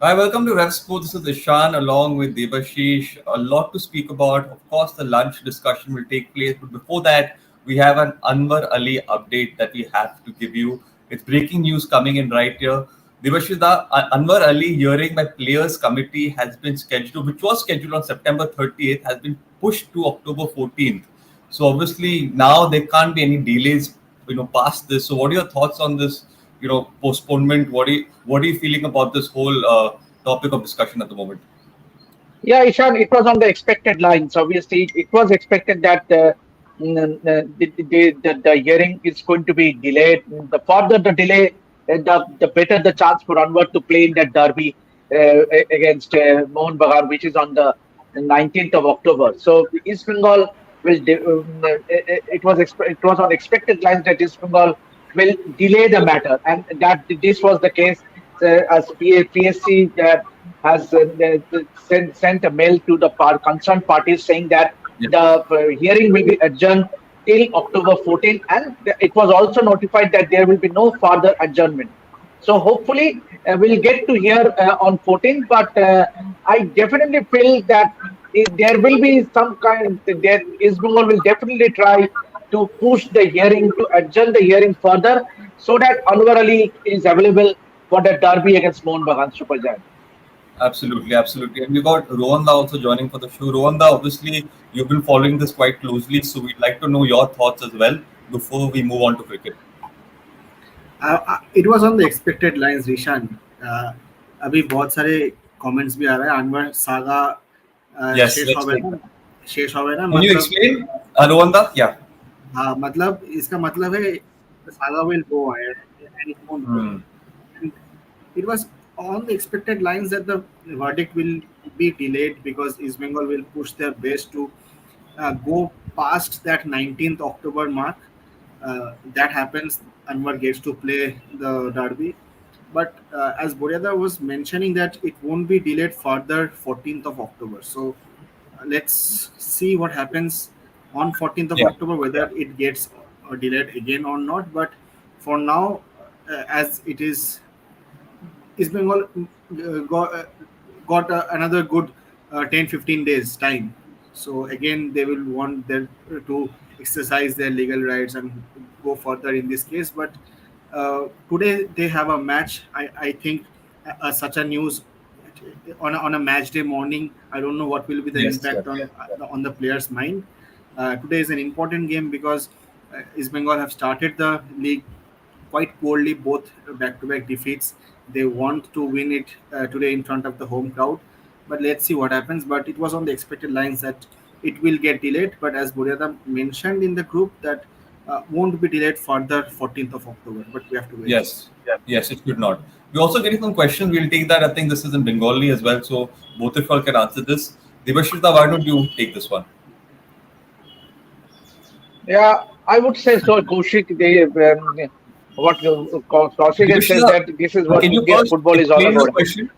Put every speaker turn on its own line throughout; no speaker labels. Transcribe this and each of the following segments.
Hi, welcome to RevSpo. This is Ishan along with Debashish. A lot to speak about. Of course, the lunch discussion will take place, but before that, we have an Anwar Ali update that we have to give you. It's breaking news coming in right here. Debashish, the Anwar Ali hearing by Players Committee has been scheduled, which was scheduled on September 30th, has been pushed to October 14th. So obviously now there can't be any delays, past this. So what are your thoughts on this, postponement? What are you feeling about this whole topic of discussion at the moment?
Yeah, Ishan, it was on the expected lines. Obviously, it was expected that the hearing is going to be delayed. The further the delay, the better the chance for Anwar to play in that derby against Mohun Bagan, which is on the 19th of October. So East Bengal it was on expected lines that East Bengal will delay the matter, and that this was the case as PSC has sent a mail to the concerned parties saying that
Yeah.
the hearing will be adjourned till October 14th, and it was also notified that there will be no further adjournment. So hopefully we'll get to hear on 14th, but I definitely feel that there will be some kind. There East Bengal will definitely try to push the hearing to adjourn the hearing further, so that Anwar Ali is available for the derby against Mohun Bagan Super Giant.
Absolutely, absolutely. And we got Rohanda also joining for the show. Rohanda, obviously, you've been following this quite closely, so we'd like to know your thoughts as well before we move on to cricket.
It was on the expected lines, Rishan. अभी बहुत सारे comments भी आ रहे हैं Anwar saga
Yes,
शेष
let's
होवे
take
ना
that.
शेष होवे ना
Can you
मतलब
explain, Rohanda? Yeah.
हाँ मतलब इसका मतलब है saga will go ahead and it won't go.
Hmm.
And it was on the expected lines that the verdict will be delayed because East Bengal will push their best to go past that 19th October mark. That happens, Anwar gets to play the derby. But as Boryada was mentioning, that it won't be delayed further 14th of October. So let's see what happens on 14th of
Yeah.
October, whether it gets delayed again or not. But for now, as it is, East Bengal got another good 10-15 days time. So again, they will want them to exercise their legal rights and go further in this case. But today they have a match. I think such a news on a match day morning. I don't know what will be the
Yes.
impact on the player's mind. Today is an important game because East Bengal have started the league quite poorly, both back-to-back defeats. They want to win it today in front of the home crowd, but let's see what happens. But it was on the expected lines that it will get delayed. But as Buryada mentioned in the group, that won't be delayed further 14th of October. But we have to wait.
Yes. Yes, it should not. We're also getting some questions. We'll take that. I think this is in Bengali as well, so both of you can answer this. Devashita, why don't you take this one?
Yeah, I would say so. Kaushik, what Kaushik has said
Devashita,
that this is what
can you
Indian
first
football is all
explain the
about.
question?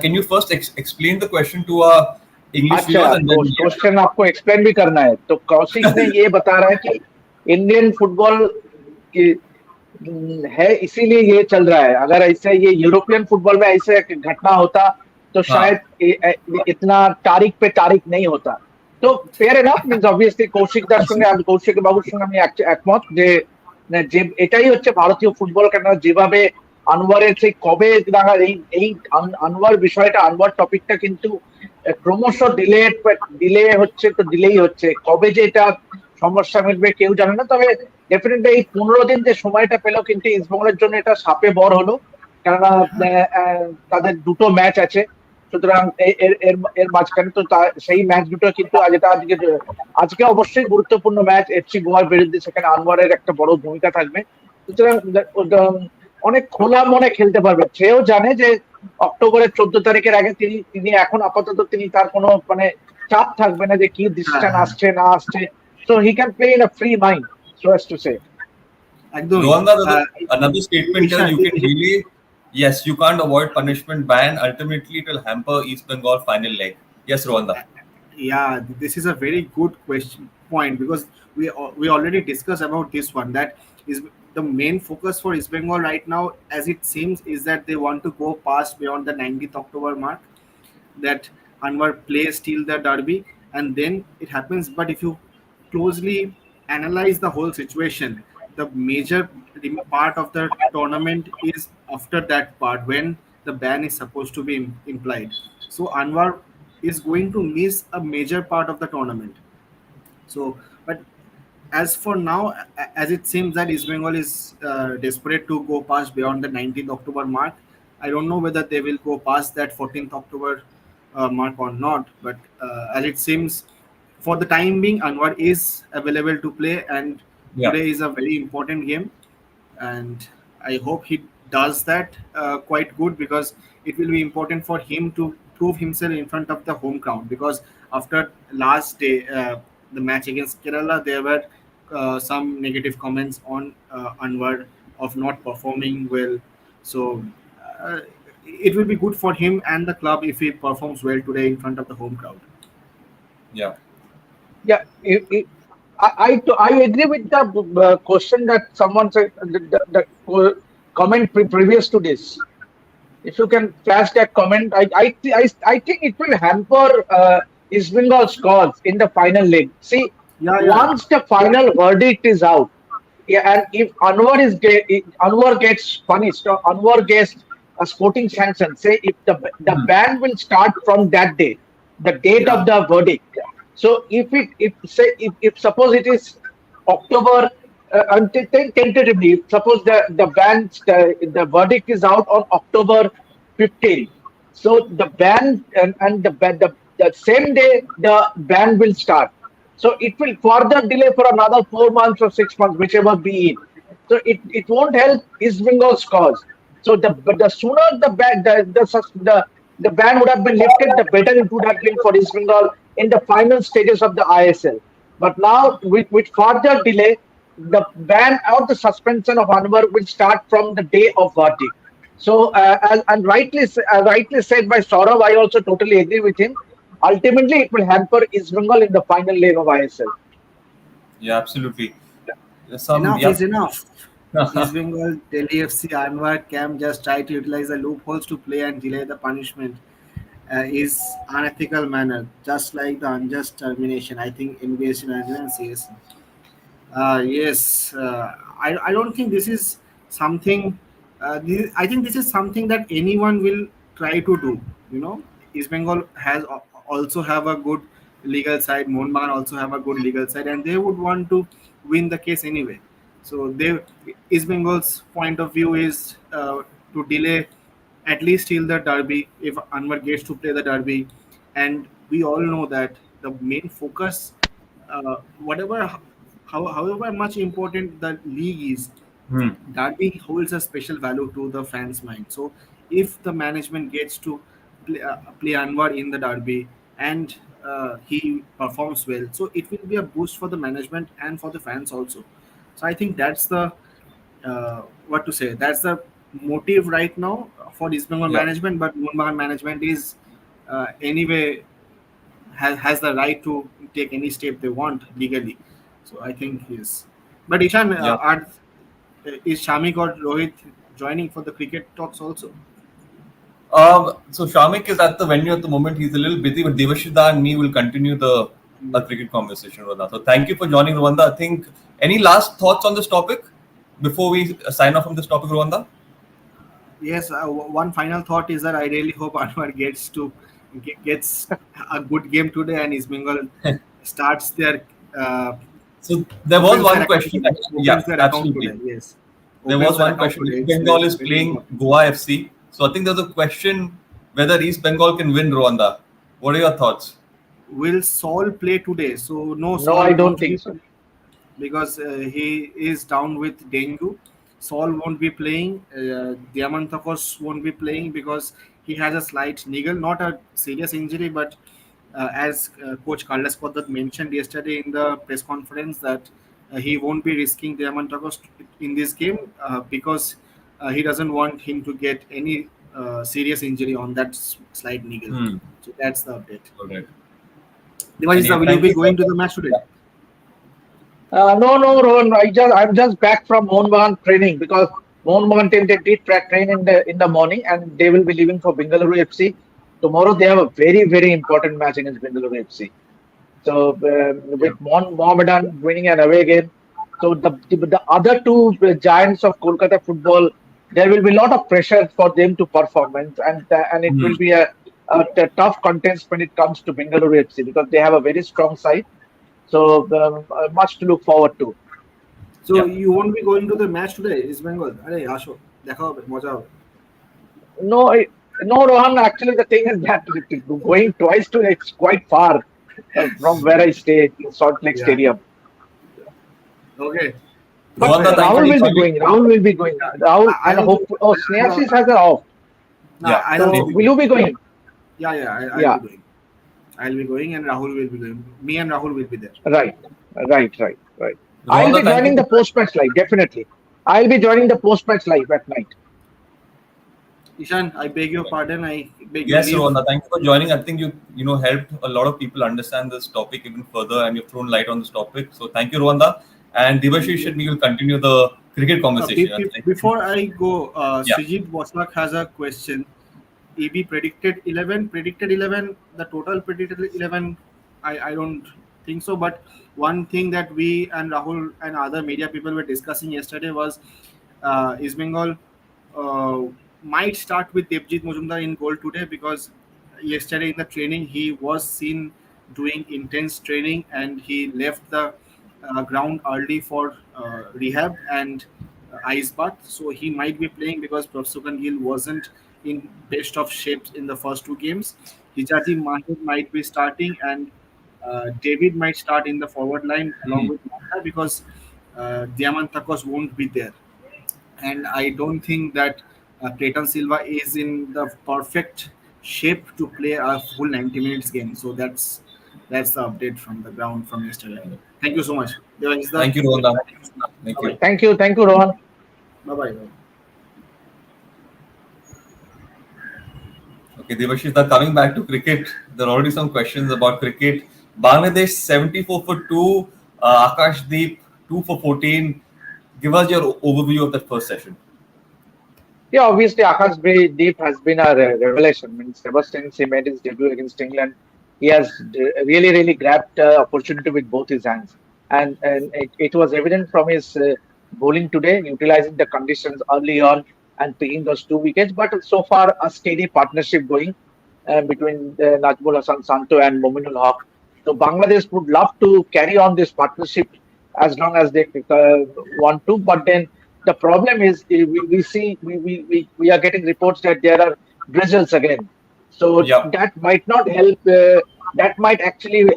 Can you first explain the question to our English
अच्छा,
viewers and then
question आपको explain भी करना है तो कौशिक ने ये बता रहा है कि इंडियन फुटबॉल की है इसीलिए ये चल रहा है अगर ऐसे ये यूरोपियन फुटबॉल में ऐसे एक घटना होता तो
हाँ
शायद इतना तारीख पे तारीख नहीं होता তো fair enough means obviously Koushik দার সঙ্গে আমি কৌশিক বাবুর সঙ্গে আমি একমত যে এটাই হচ্ছে ভারতীয় ফুটবল কেন যেভাবে আনোয়ারের সেই কবে নাগাদ এই আনোয়ার বিষয়টা আনোয়ার টপিকটা কিন্তু ক্রমশ ডিলে হচ্ছে তো ডিলেই হচ্ছে কবে যে এটা সমস্যা মিটবে কেউ জানে না তবে ডেফিনেটলি এই 15 দিন যে সময়টা পেলো কিন্তু ইস্টবেঙ্গলের জন্য এটা সাপে বর হলো কেননা তাদের দুটো ম্যাচ আছে সুতরাং এর মাঝখানে তো সেই ম্যাচ দুটো কিন্তু আজকে অবশ্যই গুরুত্বপূর্ণ ম্যাচ এফসি গোয়ার বিরুদ্ধে সেখানে আনোয়ারের একটা বড় ভূমিকা থাকবে সুতরাং অনেক খোলা মনে খেলতে পারবে সেও জানে যে অক্টোবরের 14 তারিখের আগে তিনি এখন আপাতত তিনি তার কোনো মানে চাপ থাকবে না যে কি ডিসিশন আসছে না আসছে so he can play in a free mind so as to say
একদমই
Rohanda, another statement here,
Ishan,
you can really, yes, you can't avoid punishment ban. Ultimately, it will hamper East Bengal final leg. Yes, Rohanda.
yeah, this is a very good question point because we already discussed about this one that is the main focus for East Bengal right now, as it seems, is that they want to go past beyond the 19th October mark, that Anwar plays till the derby, and then it happens. But if you closely analyze the whole situation, the major part of the tournament is after that part when the ban is supposed to be implied. So Anwar is going to miss a major part of the tournament. So, but as for now, as it seems that East Bengal is desperate to go past beyond the 19th October mark. I don't know whether they will go past that 14th October mark or not. But as it seems, for the time being, Anwar is available to play, and
Yeah.
today is a very important game, and I hope he does that quite good, because it will be important for him to prove himself in front of the home crowd. Because after last day, the match against Kerala, there were some negative comments on Anwar of not performing well. So uh, it will be good for him and the club if he performs well today in front of the home crowd.
Yeah.
Yeah, I agree with the question that someone said, the comment previous to this. If you can flash that comment, I think it will hamper East Bengal's cause in the final leg. See,
Yeah, yeah,
once the final verdict is out, yeah, and if Anwar gets punished or Anwar gets a sporting sanction, say if the
Hmm.
ban will start from that day, the date of
yeah,
the verdict. So if suppose it is October until tentatively, suppose the verdict is out on October 15th. So the ban and the same day the ban will start. So it will further delay for another 4 months or 6 months, whichever be it. So it won't help East Bengal's cause. So the sooner the ban would have been lifted, the better it would have been for East Bengal in the final stages of the ISL. But now with further delay, the ban or the suspension of Anwar will start from the day of verdict. So, and rightly said by Saurav, I also totally agree with him. Ultimately, it will hamper East Bengal in the final leg of ISL.
Yeah, absolutely. Some,
enough is
yep.
enough. East Bengal, Delhi FC, Anwar Camp just try to utilize the loopholes to play and delay the punishment is unethical manner, just like the unjust termination. I think engaged in management is. Yes, I don't think this is something. I think this is something that anyone will try to do. You know, East Bengal has also have a good legal side. Mohun also have a good legal side, and they would want to win the case anyway. So they East Bengal's point of view is to delay at least till the derby if Anwar gets to play the derby, and we all know that the main focus, whatever however much important the league is,
Hmm.
derby holds a special value to the fans' mind. So if the management gets to play Anwar in the derby and he performs well, so it will be a boost for the management and for the fans also. So I think that's the what to say. That's the motive right now for East Bengal
Yeah.
management, but Mumbai management is anyway has the right to take any step they want legally. So I think yes. But Ishan,
Yeah.
is Shamik or Rohit joining for the cricket talks also?
So Shamik is at the venue at the moment. He's a little busy, but Devashida and me will continue the cricket conversation, Rwanda. So thank you for joining, Rwanda. I think any last thoughts on this topic before we sign off from this topic, Rwanda?
Yes, one final thought is that I really hope Anwar gets a good game today, and East Bengal starts their
So there was
opens their
one
account
question.
today.
Yeah,
Opens their account
absolutely.
today. Yes,
There
opens
was
their
one
account
question.
today.
East
It's
Bengal is
very
playing
important.
Goa FC. So I think there's a question whether East Bengal can win Rwanda. What are your thoughts?
Will Saul play today? So no,
No,
Saul
I don't
won't
think
be
so.
because he is down with dengue. Saul won't be playing. Diamantakos won't be playing because he has a slight niggle, not a serious injury, but as Coach Carlos Koddat mentioned yesterday in the press conference that he won't be risking Diamantakos in this game because he doesn't want him to get any serious injury on that slight niggle.
Hmm.
So that's the update.
All right.
Devajit,
Anyway,
will you
thank
be
you so
going to
much.
the match today?
Yeah.
No, Rohan. I'm just back from Mohun training because Mohun team they did train in the morning and they will be leaving for Bengaluru FC. Tomorrow they have a very important match against Bengaluru FC. So
Yeah.
with Mohammedan winning an away game, so the other two giants of Kolkata football, there will be a lot of pressure for them to perform, and it
Hmm.
will be a tough contest when it comes to Bengaluru FC because they have a very strong side. So much to look forward to.
So
Yeah.
you won't be going to the match today, East Bengal? আরে আসো দেখা হবে মজা হবে
No, no, Rohan. Actually, the thing is that going twice to it's quite far from where I stay in Salt Lake
Yeah.
Stadium.
Okay.
But
Rohan,
Alright.
thank you
Rahul
for
will be
joining.
going. Rahul will be going.
Yeah.
Rahul
I
and
also
hope. Oh, Snehashis has an off.
no,
Yeah.
I'll
So
also
Same.
be
will
going.
you be going?
I'll
Yeah.
be going. I'll be going and Rahul will be going. Me and Rahul will be there.
Right. Right. I'll
Rohan,
be
thank you
joining
for
the post-match live. Definitely. I'll be joining the post-match live at night.
Ishan, I beg your pardon. I beg your
Yes,
leave.
Rohan, thank you for joining. I think you helped a lot of people understand this topic even further, and you've thrown light on this topic. So thank you, Rohan. And
Thank
Devashish
you.
and me will continue the cricket conversation. I think.
Before I go,
Yeah.
Srijit Waslak has a question. EB predicted 11, the total predicted 11, I don't think so. But one thing that we and Rahul and other media people were discussing yesterday was East Bengal uh, might start with Devjit Mojumdar in goal today because yesterday in the training he was seen doing intense training and he left the ground early for rehab and ice bath. So he might be playing because Prabhusukan Gill wasn't in best of shapes in the first two games. Hijazi Mahir might be starting and David might start in the forward line along
Hmm.
with Mata because Diamantakos won't be there and I don't think that Clayton Silva is in the perfect shape to play a full 90 minutes game. So that's the update from the ground from yesterday. Thank you so much. There is the
Thank you, Rohan. Thank
bye
you.
bye.
Thank you, Rohan.
Bye bye.
Okay, Devashish, now coming back to cricket, there are already some questions about cricket. Bangladesh 74 for 2, Akashdeep 2 for 14. Give us your overview of that first session.
Yeah, obviously Akash Deep has been a revelation. I mean, Sebastian he made his debut against England. He has really grabbed opportunity with both his hands, and it was evident from his bowling today, utilizing the conditions early on and picking those two wickets. But so far, a steady partnership going between Najmul Hassan Santo and Mominul Haq. So Bangladesh would love to carry on this partnership as long as they want to, but then the problem is we see we are getting reports that there are drizzles again. So
Yeah.
that might not help. That might actually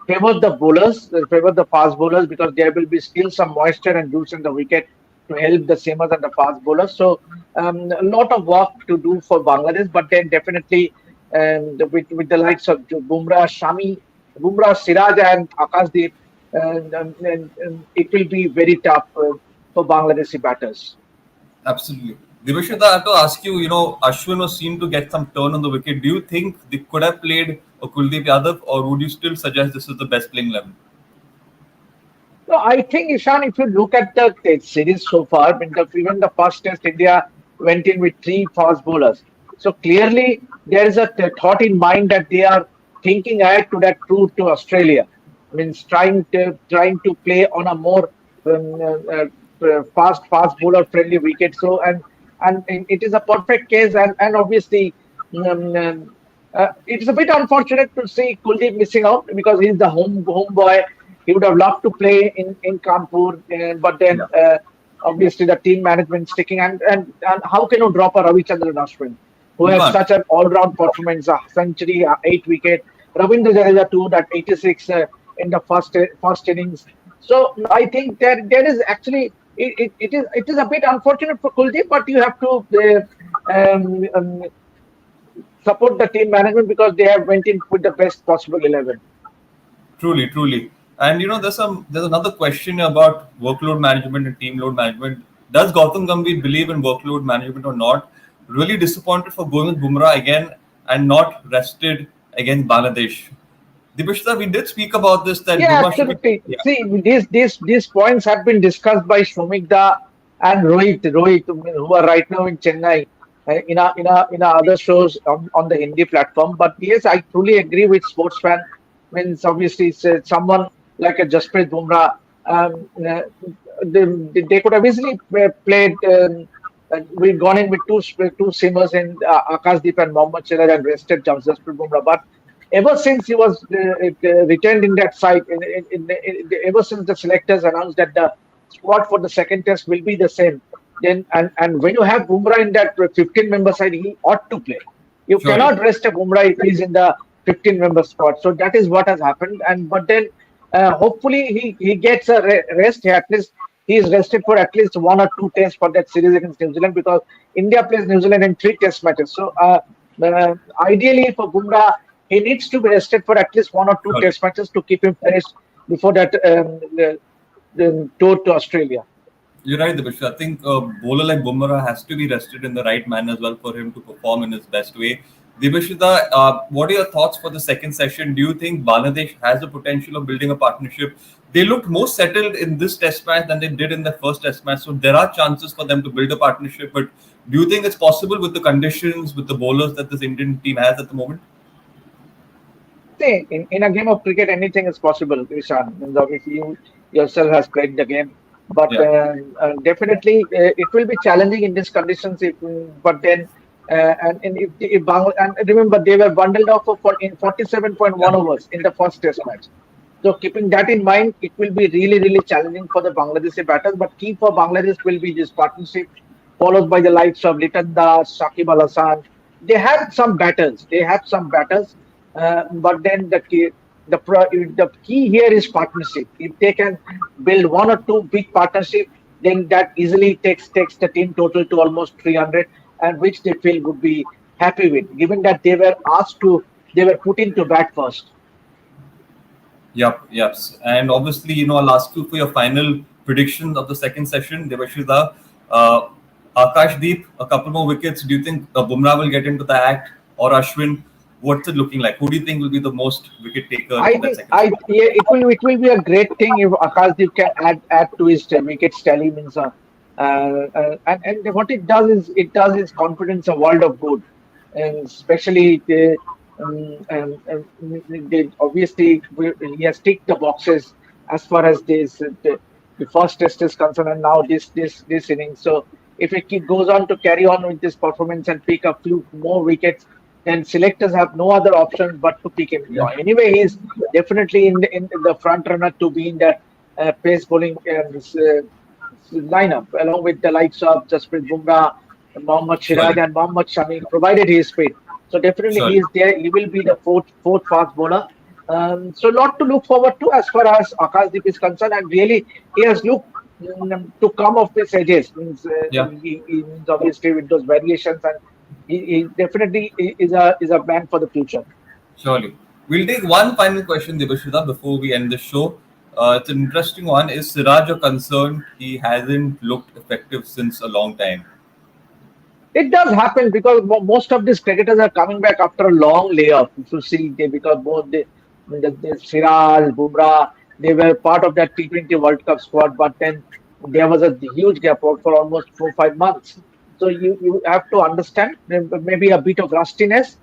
favor the fast bowlers because there will be still some moisture and juice in the wicket to help the seamers and the fast bowlers. So a lot of work to do for Bangladesh, but then definitely with the likes of Bumrah, Siraj, and Akashdeep, and it will be very tough for Bangladeshi batters.
Absolutely. Devashita, I have to ask you, Ashwin was seen to get some turn on the wicket. Do you think they could have played a Kuldeep Yadav, or would you still suggest this is the best playing 11?
No, I think, Ishan, if you look at the series so far, I mean, even the first test, India went in with three fast bowlers. So clearly, there is a thought in mind that they are thinking ahead to that tour to Australia. Means trying to play on a more fast bowler friendly wicket. So and it is a perfect case, and obviously. Um, um, it's a bit unfortunate to see Kuldeep missing out because he's the home boy. He would have loved to play in Kanpur, but then
Yeah.
obviously the team management sticking and how can you drop a Ravichandran Ashwin who
You
has
can't.
such an all-round performance, a century, 8 wicket, Ravindra Jadeja too, that 86 in the first innings. So I think there is actually it is a bit unfortunate for Kuldeep, but you have to support the team management because they have went in with the best possible 11.
Truly, truly. And there's another question about workload management and team load management. Does Gautam Gambhir believe in workload management or not? Really disappointed for going with Bumrah again and not rested against Bangladesh. Dibashita, we did speak about this that
Yeah,
Bumrah should be.
absolutely.
Yeah,
See, these points have been discussed by Shomikda and Rohit, who are right now in Chennai, in our other shows on the Hindi platform. But yes, I truly agree with sportsman. Means obviously it's, someone like a Jasprit Bumrah. They could have easily played. We've gone in with two seamers in Akashdeep and Mohammad Siraj and rested Jasprit Bumrah. But ever since he was returned in that side, ever since the selectors announced that the squad for the second test will be the same, then and when you have Bumrah in that 15-member side, he ought to play. You
surely.
cannot rest a Bumrah if he's in the 15-member squad. So that is what has happened. And but then hopefully he gets a rest. At least he is rested for at least one or two tests for that series against New Zealand, because India plays New Zealand in three test matches. So uh, ideally for Bumrah, he needs to be rested for at least one or two
Surely.
test matches to keep him fresh before that tour to Australia.
You're right, Dibashita. I think a bowler like Bumrah has to be rested in the right manner as well for him to perform in his best way. Dibashita, what are your thoughts for the second session? Do you think Bangladesh has the potential of building a partnership? They looked more settled in this test match than they did in the first test match. So there are chances for them to build a partnership. But do you think it's possible with the conditions, with the bowlers that this Indian team has at the moment?
See, in a game of cricket, anything is possible, Ishan. And obviously, you yourself has played the game, but
Yeah.
definitely it will be challenging in these conditions. But then, and if and remember, they were bundled off in 47.1
Yeah.
overs in the first Test match. So keeping that in mind, it will be really challenging for the Bangladeshi batters. But key for Bangladesh will be this partnership, followed by the likes of Litan Das, Shakib Al Hasan. They have some batters. They have some batters, but then the key here is partnership. If they can build one or two big partnership, then that easily takes the team total to almost 300, and which they feel would be happy with, given that they were put into bat first.
Yep, yep. And obviously, I'll ask you for your final predictions of the second session. Devashida, uh, Akashdeep, a couple more wickets. Do you think Bumrah will get into the act or Ashwin? What's it looking like? Who do you think will be the most wicket taker
I
in that
think
second session?
yeah, it will be a great thing if Akashdeep can add to his wickets tally. Means and what it does is confidence a world of good, and especially obviously he has ticked the boxes as far as the first test is concerned, and now this inning. So if goes on to carry on with this performance and pick a few more wickets, then selectors have no other options but to pick him.
Yeah,
Anyway, he's definitely in the front runner to be in that pace bowling lineup, along with the likes of Jasprit Bumrah, Mohammad Siraj,
surely,
and Mohammad Shami, provided he is fit. So definitely he
surely.
is there. He will be the fourth fast bowler. So lot to look forward to as far as Akashdeep is concerned, and really he has looked to come off his edges.
Yeah,
He means obviously with those variations, and he definitely is a man for the future.
surely. We'll take one final question, Devashida, before we end the show. It's an interesting one. Is Siraj a concern? He hasn't looked effective since a long time.
It does happen because most of these cricketers are coming back after a long layoff. If you see, because both the Siraj, Bumrah, they were part of that T20 World Cup squad, but then there was a huge gap for almost 4 5 months. So you have to understand maybe a bit of rustiness,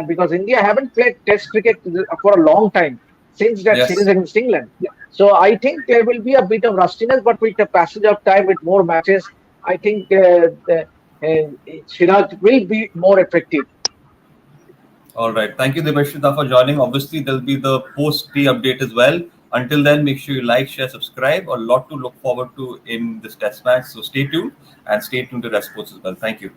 because India haven't played Test cricket for a long time since that series
Yes.
against England. So I think there will be a bit of rustiness, but with the passage of time, with more matches, I think Siraj will be more effective.
All right. Thank you, Devashita, for joining. Obviously, there'll be the post-tea update as well. Until then, make sure you like, share, subscribe. A lot to look forward to in this test match. So stay tuned and stay tuned to Rest Sports as well. Thank you.